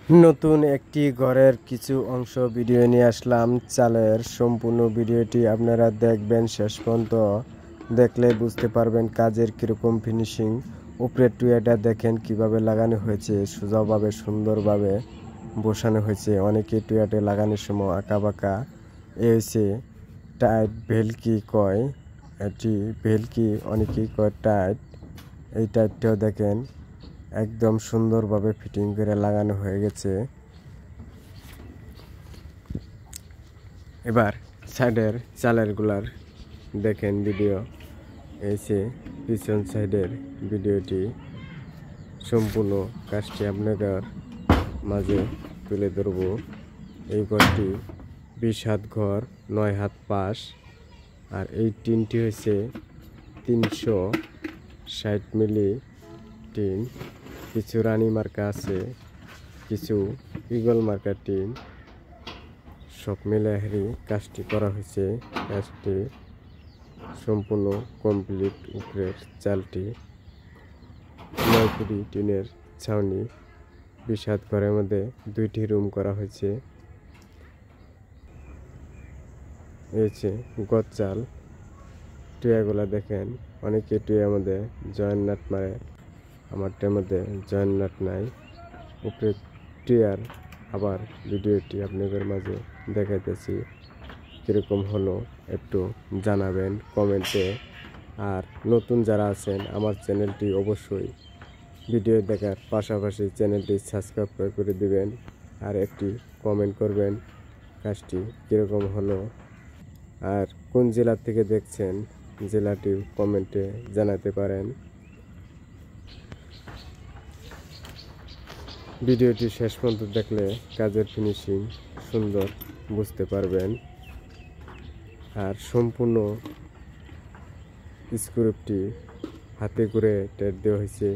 নতুন একটি ঘরের কিছু অংশ ভিডিও নিয়ে আসলাম। চালের সম্পূর্ণ ভিডিওটি আপনারা দেখবেন, শেষ পর্যন্ত দেখলে বুঝতে পারবেন কাজের কীরকম ফিনিশিং। উপরের টুয়েটা দেখেন কিভাবে লাগানো হয়েছে, সোজাভাবে সুন্দরভাবে বসানো হয়েছে। অনেকে টুয়েটে লাগানোর সময় আঁকা বাঁকা হয়েছে। টাইট ভেলকি কয়, এটি ভেলকি অনেকেই কয় টাইট। এই টাইটটাও দেখেন একদম সুন্দরভাবে ফিটিং করে লাগানো হয়ে গেছে। এবার সাইডের চালেরগুলার দেখেন ভিডিও এসে পিছন সাইডের ভিডিওটি সম্পূর্ণ কাজটি আপনাদের মাঝে তুলে ধরব। এই ঘরটি 20 হাত ঘর, 9 হাত পাশ, আর এই টিনটি হয়েছে 360 মিলি টিন। কিছু রানী মার্কা আছে, কিছু ইগল মার্কা টিন, সব মিলে কাজটি করা হয়েছে। কাজটি সম্পূর্ণ কমপ্লিট। উপরের চালটি 9 ফুটি টিনের ছাউনি। 20 হাত ঘরের মধ্যে 2টি রুম করা হয়েছে। হয়েছে গজ চাল। টুয়াগুলা দেখেন, অনেকে টুয়ার মধ্যে জয়েন্ট নাট মারে, আমারটার মধ্যে জয়েন্ট নাট নাই। উপরে টুয়ার আবার ভিডিওটি আপনাদের মাঝে দেখাইতেছি, কীরকম হলো একটু জানাবেন কমেন্টে। আর নতুন যারা আছেন আমার চ্যানেলটি অবশ্যই ভিডিও দেখার পাশাপাশি চ্যানেলটি সাবস্ক্রাইব করে দিবেন, আর একটি কমেন্ট করবেন কাজটি কীরকম হলো, আর কোন জেলা থেকে দেখছেন জেলাটি কমেন্টে জানাতে পারেন। ভিডিওটি শেষ পর্যন্ত দেখলে কাজের ফিনিশিং সুন্দর বুঝতে পারবেন। আর সম্পূর্ণ স্ক্রুপটি হাতে করে টের দেওয়া হয়েছে।